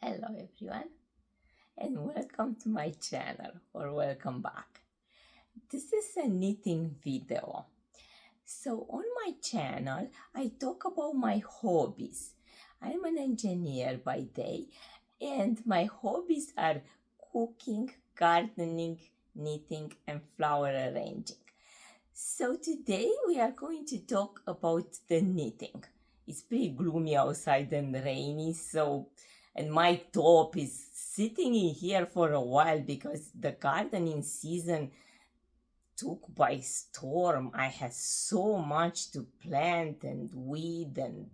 Hello everyone and welcome to my channel or welcome back. This is a knitting video. So on my channel I talk about my hobbies. I'm an engineer by day and my hobbies are cooking, gardening, knitting and flower arranging. So today we are going to talk about the knitting. It's pretty gloomy outside and rainy, and my top is sitting in here for a while because the gardening season took by storm. I had so much to plant and weed and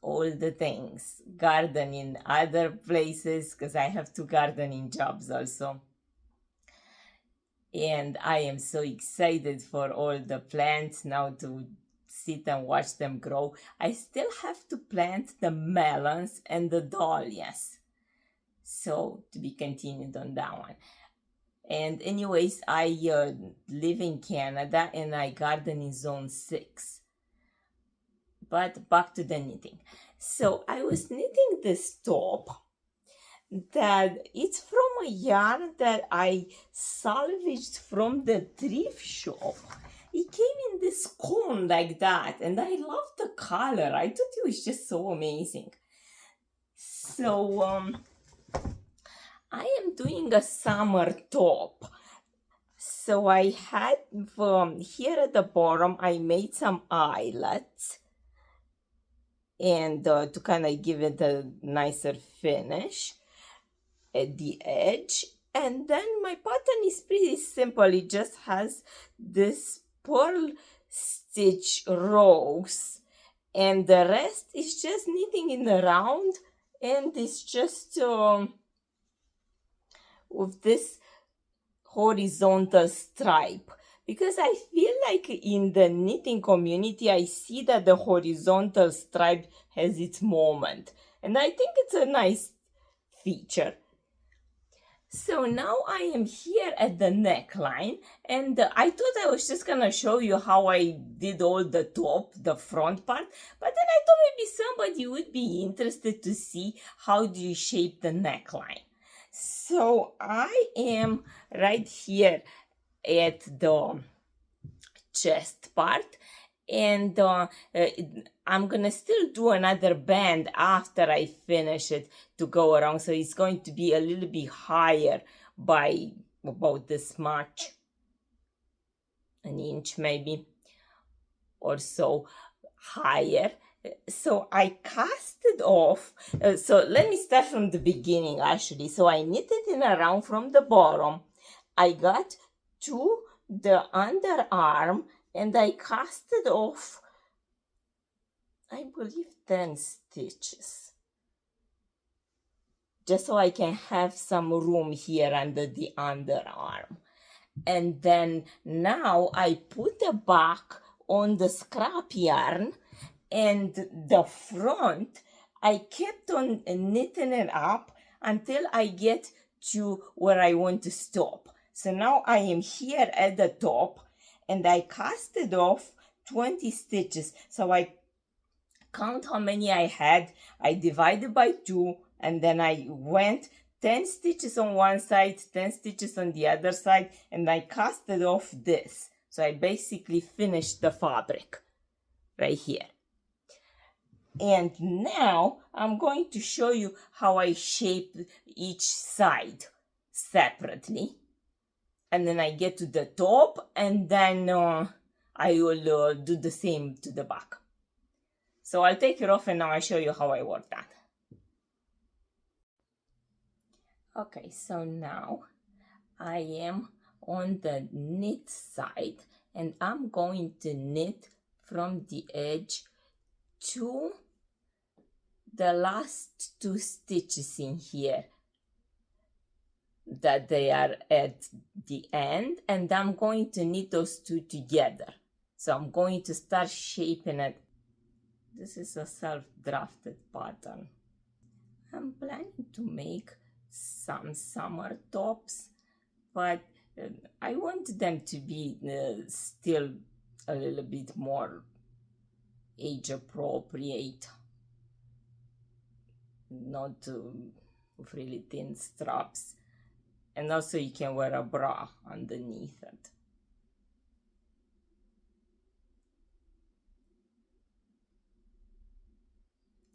all the things. Garden in other places because I have two gardening jobs also. And I am so excited for all the plants now to sit and watch them grow. I still have to plant the melons and the dahlias. So to be continued on that one. And anyways, I live in Canada and I garden in zone 6. But back to the knitting. So I was knitting this top that it's from a yarn that I salvaged from the thrift shop. It came in this cone like that, and I love the color. I thought it was just so amazing. So I am doing a summer top. So I had here at the bottom, I made some eyelets and to kind of give it a nicer finish at the edge. And then my pattern is pretty simple. It just has this pearl stitch rows and the rest is just knitting in the round, and it's just with this horizontal stripe, because I feel like in the knitting community I see that the horizontal stripe has its moment, and I think it's a nice feature. So now I am here at the neckline, and I thought I was just gonna show you how I did all the top, the front part, but then I thought maybe somebody would be interested to see how do you shape the neckline. So I am right here at the chest part, and I'm gonna still do another band after I finish it to go around, so it's going to be a little bit higher by about this much, an inch maybe or so higher. So I cast it off. So let me start from the beginning actually. So I knitted in around from the bottom. I got to the underarm and I casted off, I believe, 10 stitches. Just so I can have some room here under the underarm. And then now I put the back on the scrap yarn, and the front I kept on knitting it up until I get to where I want to stop. So now I am here at the top and I casted off 20 stitches. So I count how many I had, I divided by 2, and then I went 10 stitches on one side, 10 stitches on the other side, and I casted off this. So I basically finished the fabric right here. And now I'm going to show you how I shape each side separately. And then I get to the top, and then I will do the same to the back. So I'll take it off and now I'll show you how I work that. Okay, so now I am on the knit side and I'm going to knit from the edge to the last 2 stitches in here that they are at the end, and I'm going to knit those 2 together. So I'm going to start shaping it. This is a self-drafted pattern. I'm planning to make some summer tops, but I want them to be still a little bit more age appropriate. not really thin straps. And also you can wear a bra underneath it.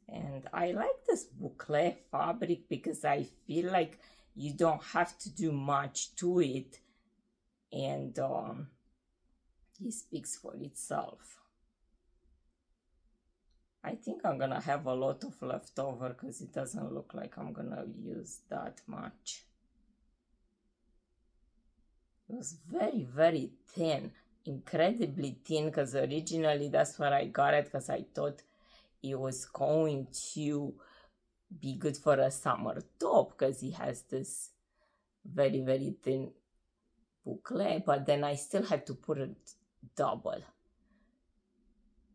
And I like this boucle fabric because I feel like you don't have to do much to it, and it speaks for itself. I think I'm gonna have a lot of leftover because it doesn't look like I'm gonna use that much. It was very, very thin, incredibly thin, because originally that's where I got it, because I thought it was going to be good for a summer top because it has this very, very thin boucle, but then I still had to put it double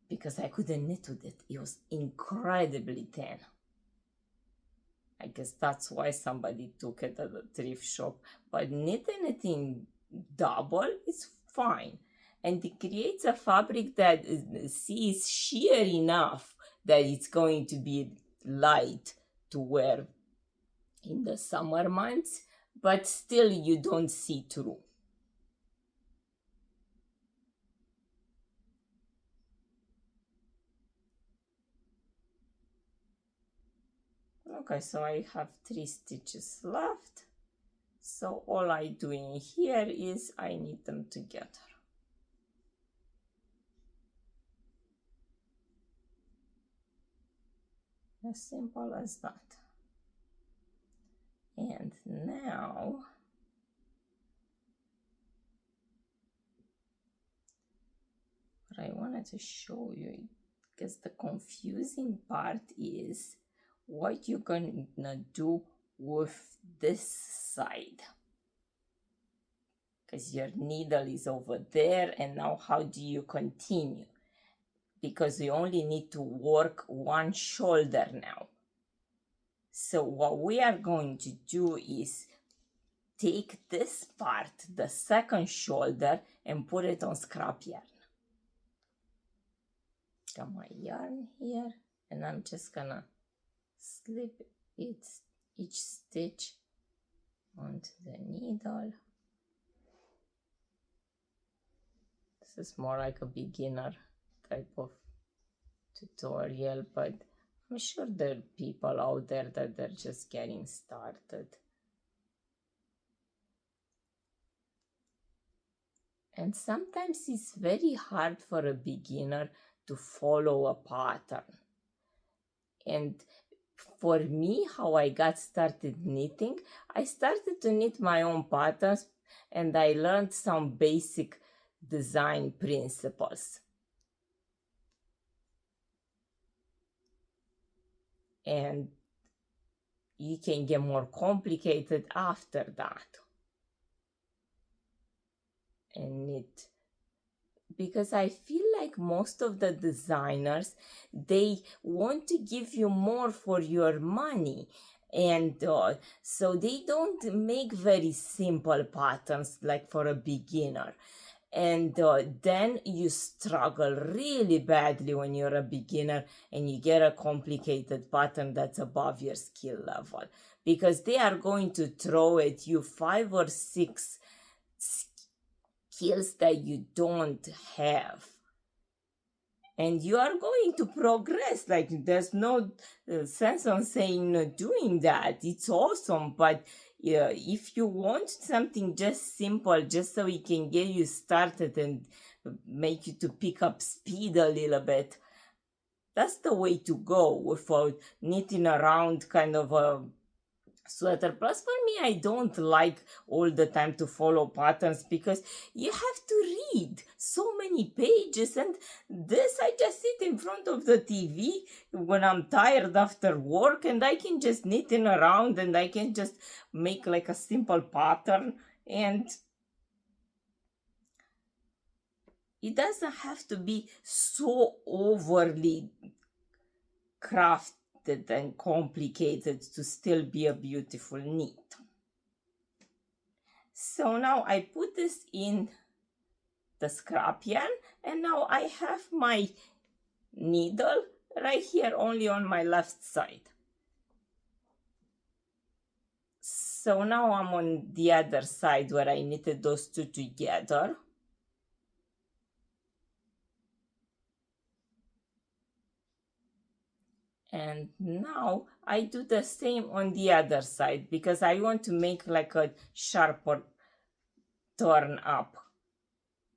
because I couldn't knit with it. It was incredibly thin. I guess that's why somebody took it at the thrift shop. But knitting it in double is fine. And it creates a fabric that is sheer enough that it's going to be light to wear in the summer months, but still you don't see through. Okay, so I have 3 stitches left. So all I do in here is I knit them together. As simple as that. And now what I wanted to show you, because the confusing part is what you're gonna do with this side, because your needle is over there, and now how do you continue? Because you only need to work one shoulder now. So what we are going to do is take this part, the second shoulder, and put it on scrap yarn. Got my yarn here, and I'm just gonna slip each stitch onto the needle. This is more like a beginner type of tutorial, but I'm sure there are people out there that they're just getting started. And sometimes it's very hard for a beginner to follow a pattern. And for me, how I got started knitting, I started to knit my own patterns, and I learned some basic design principles. And you can get more complicated after that and knit, because I feel like most of the designers, they want to give you more for your money, and so they don't make very simple patterns like for a beginner. And then you struggle really badly when you're a beginner and you get a complicated pattern that's above your skill level, because they are going to throw at you 5 or 6 skills that you don't have, and you are going to progress. Like, there's no sense on saying no doing that. It's awesome, but if you want something just simple, just so we can get you started and make you to pick up speed a little bit, that's the way to go, without knitting around kind of a sweater. Plus, for me, I don't like all the time to follow patterns, because you have to read so many pages, and this, I just sit in front of the TV when I'm tired after work, and I can just knit in around, and I can just make like a simple pattern, and it doesn't have to be so overly crafted and complicated to still be a beautiful knit. So now I put this in the scrap yarn, and now I have my needle right here only on my left side. So now I'm on the other side where I knitted those two together. And now I do the same on the other side because I want to make like a sharper turn up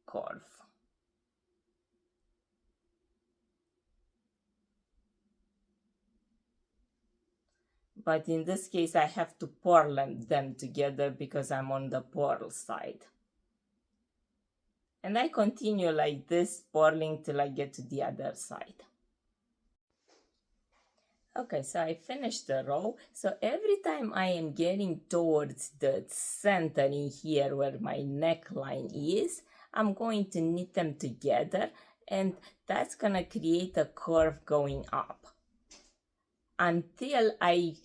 curve. But in this case, I have to purl them together because I'm on the purl side. And I continue like this, purling till I get to the other side. Okay, so I finished the row. So every time I am getting towards the center in here where my neckline is, I'm going to knit them together, and that's gonna create a curve going up until I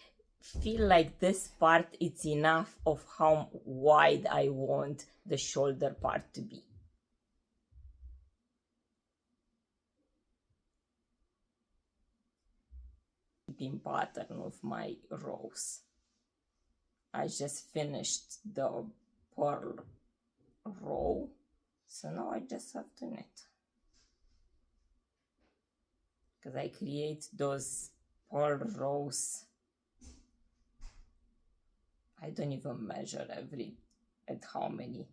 feel like this part is enough of how wide I want the shoulder part to be. Pattern of my rows. I just finished the purl row, so now I just have to knit because I create those purl rows. I don't even measure at how many,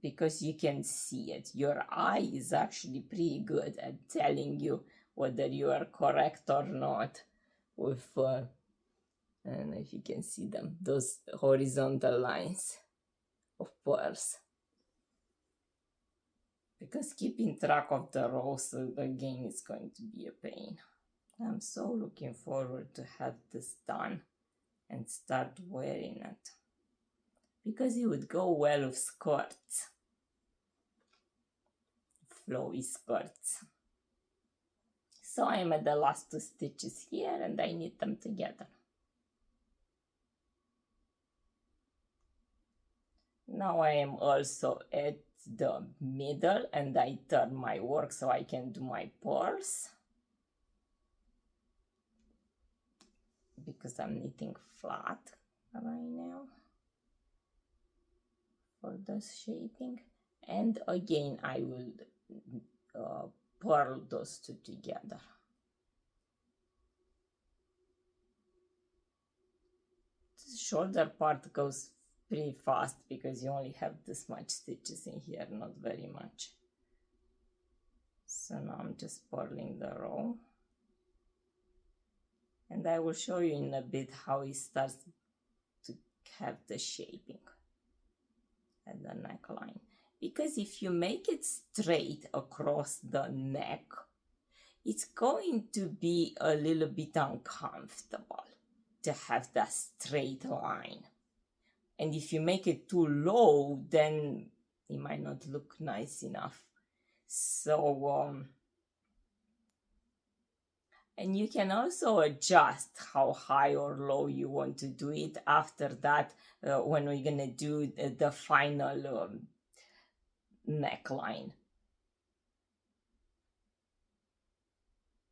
because you can see it. Your eye is actually pretty good at telling you whether you are correct or not with I don't know if you can see them, those horizontal lines of purls. Because keeping track of the rows again is going to be a pain. I'm so looking forward to have this done and start wearing it, because it would go well with skirts, flowy skirts. So I'm at the last two stitches here and I knit them together. Now I am also at the middle and I turn my work so I can do my purls, because I'm knitting flat right now for this shaping. And again I will purl those two together. The shoulder part goes pretty fast because you only have this much stitches in here, not very much. So now I'm just purling the row, and I will show you in a bit how it starts to have the shaping at the neckline. Because if you make it straight across the neck, it's going to be a little bit uncomfortable to have that straight line. And if you make it too low, then it might not look nice enough. So, and you can also adjust how high or low you want to do it after that, when we're gonna do the final neckline.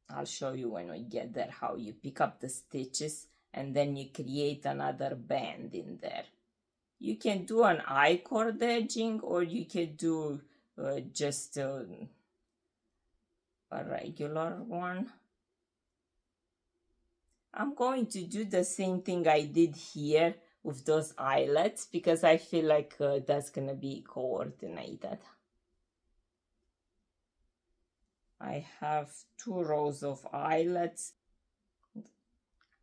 I'll show you when we get there how you pick up the stitches and then you create another band in there. You can do an I-cord edging, or you can do just a regular one. I'm going to do the same thing I did here with those eyelets because I feel like that's gonna be coordinated. I have 2 rows of eyelets.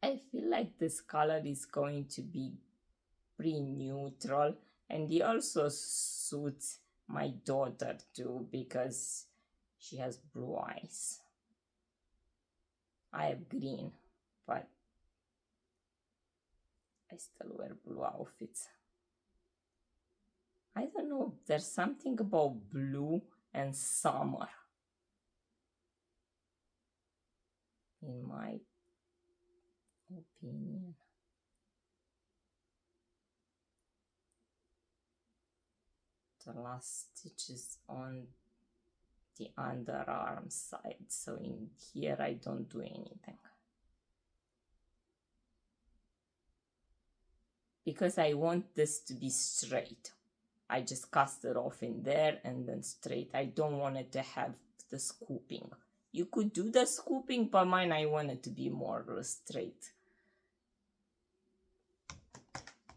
I feel like this color is going to be pretty neutral, and it also suits my daughter too because she has blue eyes. I have green, but I still wear blue outfits. I don't know, there's something about blue and summer, in my opinion. The last stitch is on the underarm side, so in here I don't do anything. because I want this to be straight. I just cast it off in there and then straight. I don't want it to have the scooping. You could do the scooping, but mine, I want it to be more straight.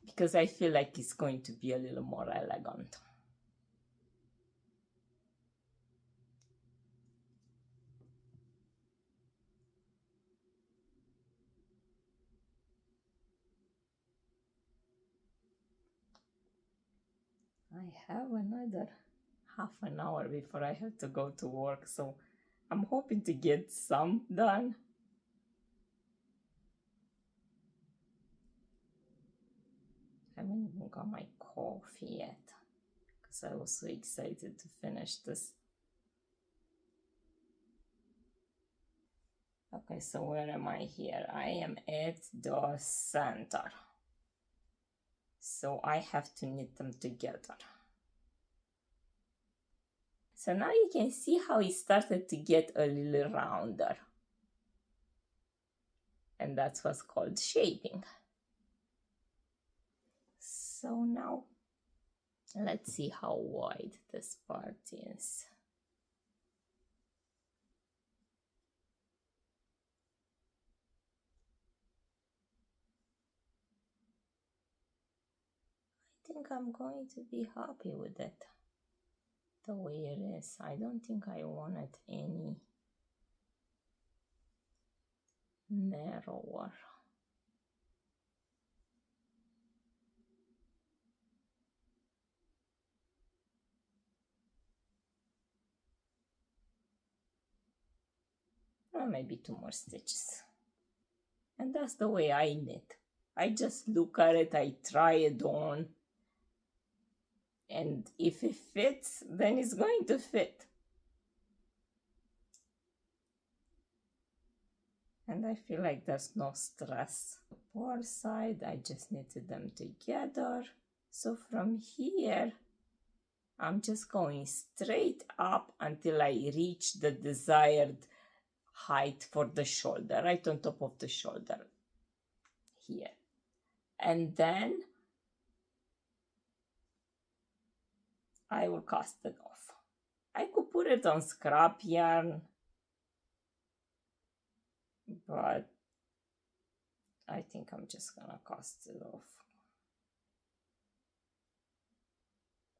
Because I feel like it's going to be a little more elegant. I have another half an hour before I have to go to work, so I'm hoping to get some done. I haven't even got my coffee yet because I was so excited to finish this. Okay, so where am I here? I am at the center. So I have to knit them together. So now you can see how it started to get a little rounder. And that's what's called shaping. So now, let's see how wide this part is. I think I'm going to be happy with it the way it is. I don't think I wanted any narrower. Or maybe 2 more stitches. And that's the way I knit. I just look at it, I try it on, and if it fits, then it's going to fit. And I feel like there's no stress. Poor side, I just knitted them together. So from here, I'm just going straight up until I reach the desired height for the shoulder, right on top of the shoulder here. And then I will cast it off. I could put it on scrap yarn, but I think I'm just gonna cast it off.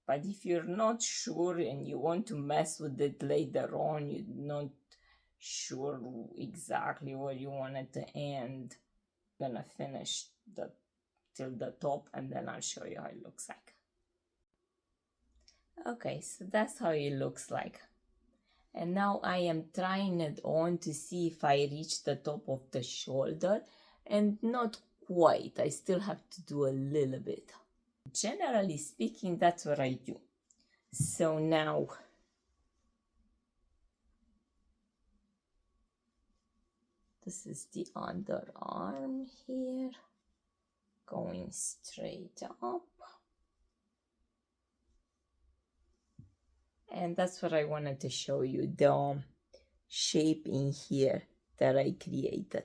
But if you're not sure and you want to mess with it later on, you're not sure exactly where you want it to end, I'm gonna finish till the top and then I'll show you how it looks like. Okay, so that's how it looks like. And now I am trying it on to see if I reach the top of the shoulder, and not quite. I still have to do a little bit. Generally speaking, that's what I do. So now this is the underarm here, going straight up. And that's what I wanted to show you, the shape in here that I created.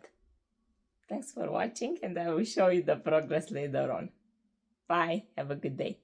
Thanks for watching, and I will show you the progress later on. Bye. Have a good day.